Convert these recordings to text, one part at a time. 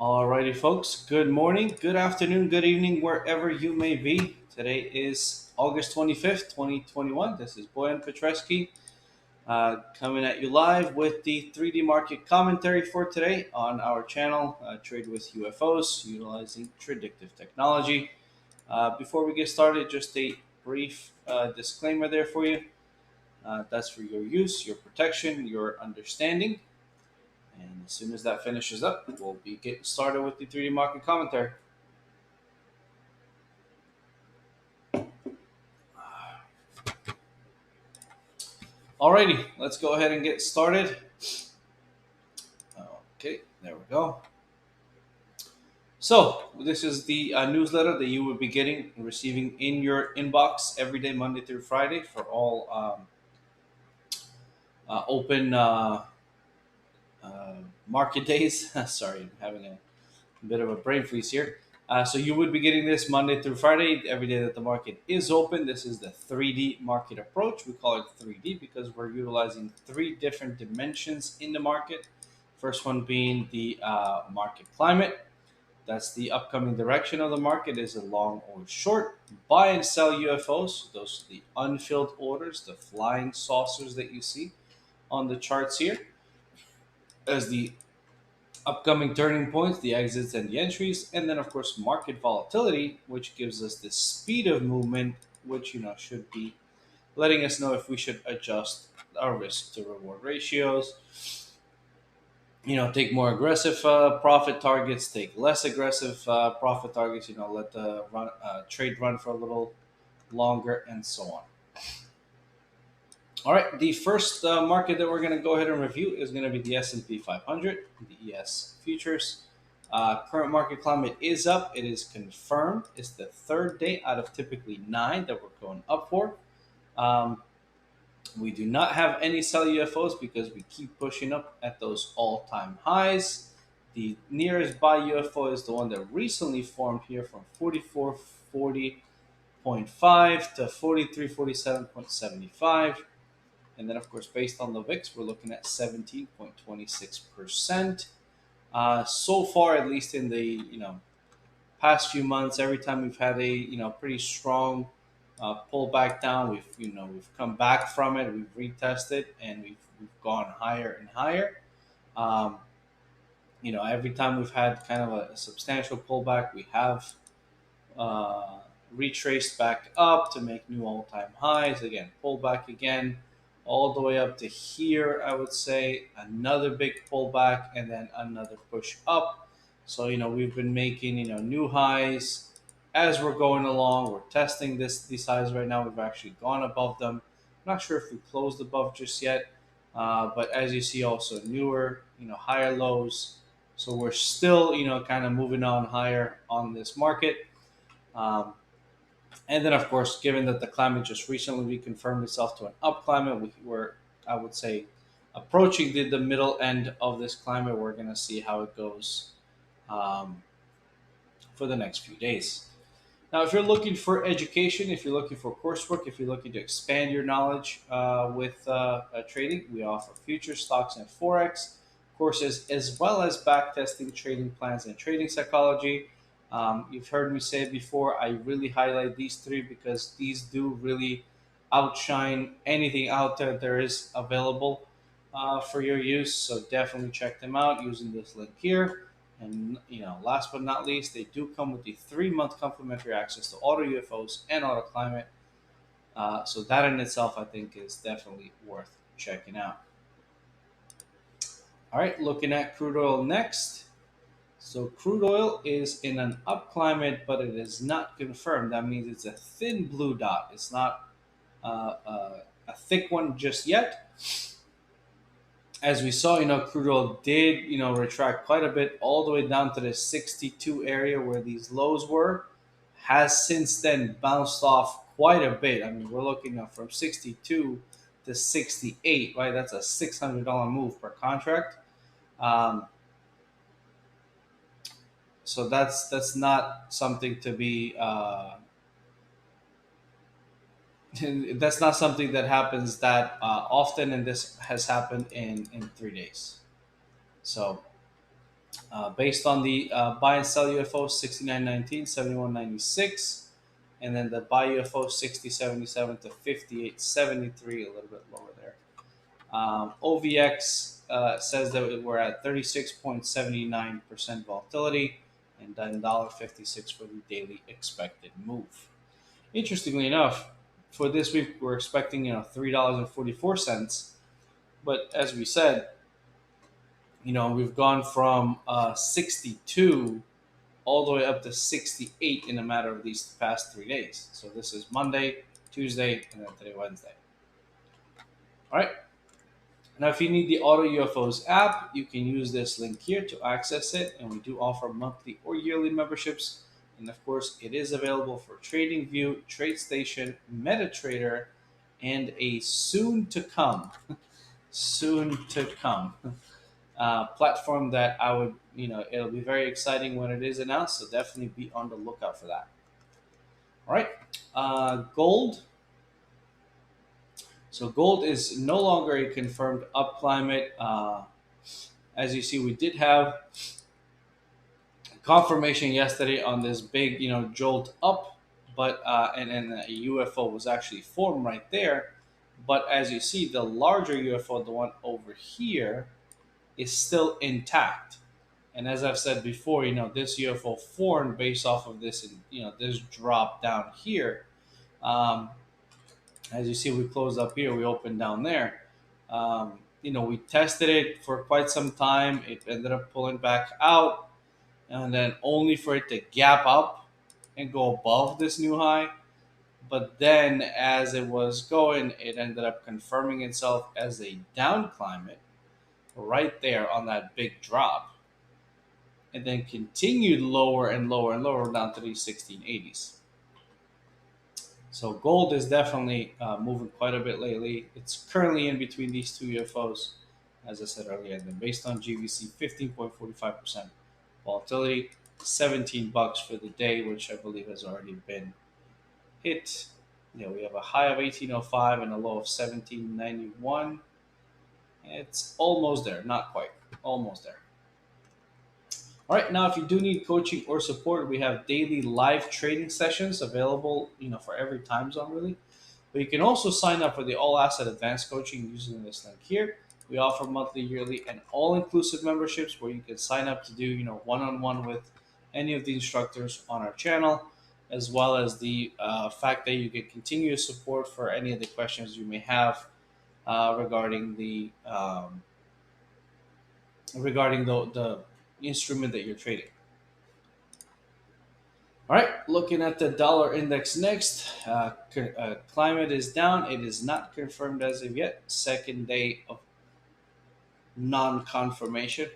Alrighty, folks. Good morning, good afternoon, good evening, wherever you may be. Today is August 25th, 2021. This is Bojan Petreski coming at you live with the 3D market commentary for today on our channel, Trade with UFOs, utilizing predictive technology. Before we get started, just a brief disclaimer there for you. That's for your use, your protection, your understanding. And as soon as that finishes up, we'll be getting started with the 3D market commentary. Alrighty, let's go ahead and get started. Okay, there we go. So, this is the newsletter that you will be getting and receiving in your inbox every day, Monday through Friday, for all open market days. Sorry, I'm having a bit of a brain freeze here. So you would be getting this Monday through Friday, every day that the market is open. This is the 3D market approach. We call it 3D because we're utilizing three different dimensions in the market. First one being the market climate. That's the upcoming direction of the market. Is it long or short? Buy and sell UFOs. Those are the unfilled orders, the flying saucers that you see on the charts here. As the upcoming turning points, the exits and the entries, and then of course market volatility, which gives us the speed of movement, which should be letting us know if we should adjust our risk to reward ratios. Take more aggressive profit targets, take less aggressive profit targets. Let the trade run for a little longer, and so on. All right, the first market that we're going to go ahead and review is going to be the S&P 500, the ES futures. Current market climate is up. It is confirmed. It's the third day out of typically 9 that we're going up for. We do not have any sell UFOs because we keep pushing up at those all-time highs. The nearest buy UFO is the one that recently formed here from 4440.5 to 4347.75. And then, of course, based on the VIX, we're looking at 17.26%. So far, at least in the past few months, every time we've had a pretty strong pullback down, we've come back from it, we've retested, and we've gone higher and higher. Every time we've had kind of a substantial pullback, we have retraced back up to make new all-time highs. Again, pull back again, all the way up to here. I would say another big pullback and then another push up. So we've been making new highs as we're going along. We're testing these highs right now. We've actually gone above them. I'm not sure if we closed above just yet, but as you see, also newer higher lows. So we're still kind of moving on higher on this market. And then, of course, given that the climate just recently reconfirmed itself to an up climate, we're, I would say, approaching the middle end of this climate. We're going to see how it goes for the next few days. Now, if you're looking for education, if you're looking for coursework, if you're looking to expand your knowledge with trading, we offer future stocks and Forex courses, as well as backtesting trading plans and trading psychology. You've heard me say it before. I really highlight these three because these do really outshine anything out there is available for your use. So definitely check them out using this link here. And last but not least, they do come with the 3-month complimentary access to AutoUFOs and AutoClimate. So that in itself, I think, is definitely worth checking out. All right, looking at crude oil next. So crude oil is in an up climate, but it is not confirmed. That means it's a thin blue dot. It's not a thick one just yet. As we saw, crude oil did, retract quite a bit all the way down to the 62 area where these lows were. Has since then bounced off quite a bit. I mean, we're looking at from 62 to 68, right? That's a $600 move per contract. So that's not something to be. That's not something that happens that often, and this has happened in 3 days. So Based on the buy and sell UFO 69.19, 71.96, and then the buy UFO 60.77 to 58.73, a little bit lower there. OVX says that we're at 36.79% volatility, and then $1.56 for the daily expected move. Interestingly enough, for this week we're expecting $3.44, but as we said, we've gone from 62 all the way up to 68 in a matter of these past 3 days. So this is Monday, Tuesday, and then today Wednesday. All right. Now, if you need the Auto UFOs app, you can use this link here to access it. And we do offer monthly or yearly memberships. And of course, it is available for TradingView, TradeStation, MetaTrader, and a soon to come, platform that I would, it'll be very exciting when it is announced. So definitely be on the lookout for that. All right. Gold. So gold is no longer a confirmed up climate. As you see, we did have confirmation yesterday on this big, jolt up, but and a UFO was actually formed right there. But as you see, the larger UFO, the one over here, is still intact. And as I've said before, this UFO formed based off of this, this drop down here. As you see, we closed up here, we opened down there. We tested it for quite some time. It ended up pulling back out, and then only for it to gap up and go above this new high. But then, as it was going, it ended up confirming itself as a down climate right there on that big drop, and then continued lower and lower and lower down to these 1680s. So gold is definitely moving quite a bit lately. It's currently in between these two UFOs, as I said earlier. And then based on GVC, 15.45% volatility, $17 for the day, which I believe has already been hit. We have a high of 1805 and a low of 1791. It's almost there, not quite, almost there. All right, now if you do need coaching or support, we have daily live trading sessions available, for every time zone really. But you can also sign up for the all asset advanced coaching using this link here. We offer monthly, yearly, and all-inclusive memberships where you can sign up to do, one-on-one with any of the instructors on our channel, as well as the fact that you get continuous support for any of the questions you may have regarding the the instrument that you're trading. All right, looking at the dollar index next. Climate is down. It is not confirmed as of yet. Second day of non-confirmation.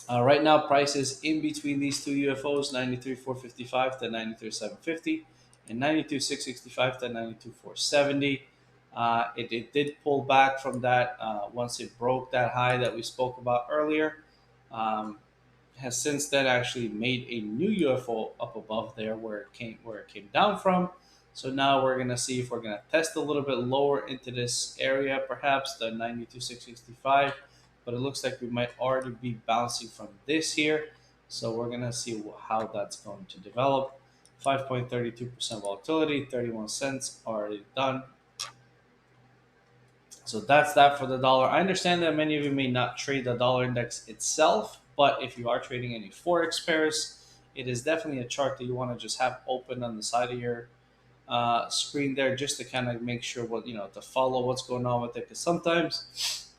Right now, prices in between these two UFOs, 93,455 to 93,750, and 92,665 to 92,470. It did pull back from that once it broke that high that we spoke about earlier. Has since then actually made a new UFO up above there where it came down from. So now we're gonna see if we're gonna test a little bit lower into this area, perhaps the 92,665. But it looks like we might already be bouncing from this here. So we're gonna see how that's going to develop. 5.32% volatility, 31 cents already done. So that's that for the dollar. I understand that many of you may not trade the dollar index itself, but if you are trading any forex pairs, it is definitely a chart that you want to just have open on the side of your screen there, just to kind of make sure to follow what's going on with it. Because sometimes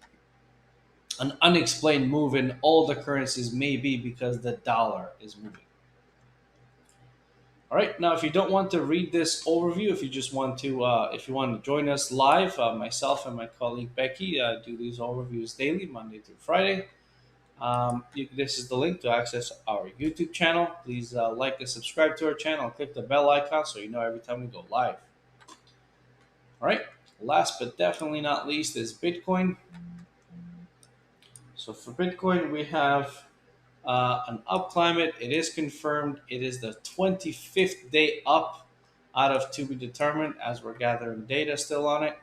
an unexplained move in all the currencies may be because the dollar is moving. All right. Now, if you don't want to read this overview, if you just want to, if you want to join us live, myself and my colleague Becky do these overviews daily, Monday through Friday. This is the link to access our YouTube channel. Please like and subscribe to our channel. Click the bell icon so you know every time we go live. All right. Last but definitely not least is Bitcoin. So for Bitcoin, we have an up climate. It is confirmed. It is the 25th day up out of to be determined as we're gathering data still on it.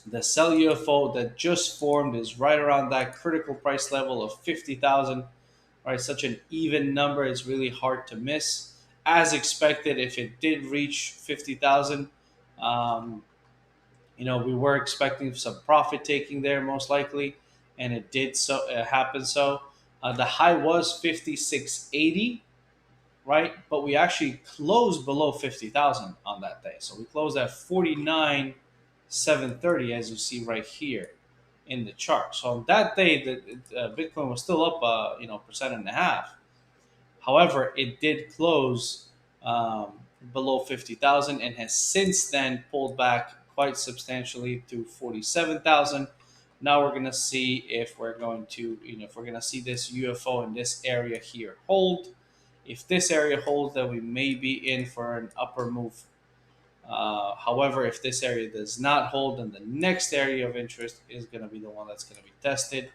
The sell UFO that just formed is right around that critical price level of 50,000. Right, such an even number is really hard to miss. As expected, if it did reach 50,000, um, we were expecting some profit taking there most likely, and it did so happen. So the high was 5680, right? But we actually closed below 50,000 on that day. So we closed at 49,730, as you see right here in the chart. So on that day, the Bitcoin was still up, percent and a half. However, it did close below 50,000 and has since then pulled back quite substantially to 47,000. Now we're going to see if we're going to, if we're going to see this UFO in this area here hold. If this area holds, then we may be in for an upper move. However, if this area does not hold, then the next area of interest is going to be the one that's going to be tested.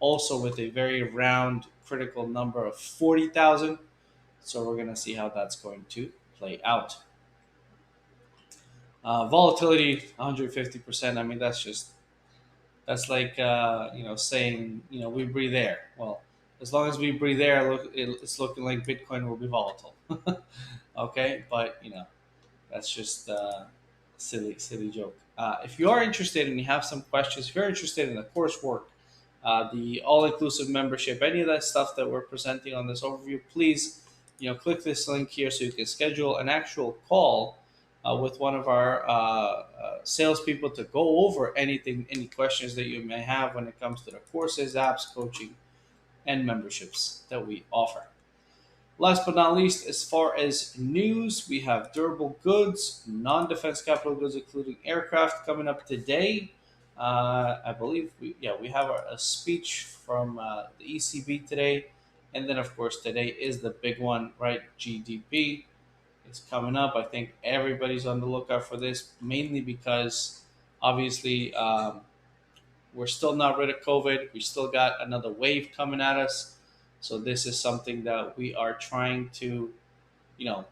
Also, with a very round critical number of 40,000. So we're going to see how that's going to play out. Volatility 150%. I mean, that's like saying we breathe air. Well, as long as we breathe air, it's looking like Bitcoin will be volatile. Okay, but that's just a silly joke. If you are interested and you have some questions, if you're interested in the coursework, the all-inclusive membership, any of that stuff that we're presenting on this overview, please, click this link here so you can schedule an actual call with one of our salespeople to go over any questions that you may have when it comes to the courses, apps, coaching, and memberships that we offer. Last but not least, as far as news, we have durable goods, non-defense capital goods, including aircraft, coming up today. I believe we have a speech from the ECB today, and then of course today is the big one, right? GDP is coming up. I think everybody's on the lookout for this, mainly because obviously we're still not rid of COVID. We still got another wave coming at us. So this is something that we are trying to, you know,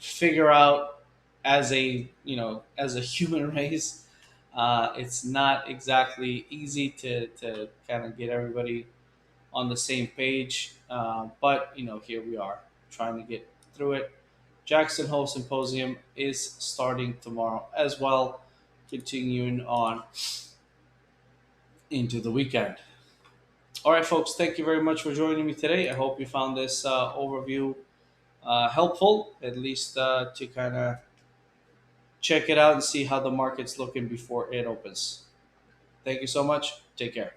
figure out as a human race. It's not exactly easy to kind of get everybody on the same page, but here we are trying to get through it. Jackson Hole Symposium is starting tomorrow as well, continuing on into the weekend. All right, folks, thank you very much for joining me today. I hope you found this overview helpful, at least to kind of check it out and see how the market's looking before it opens. Thank you so much. Take care.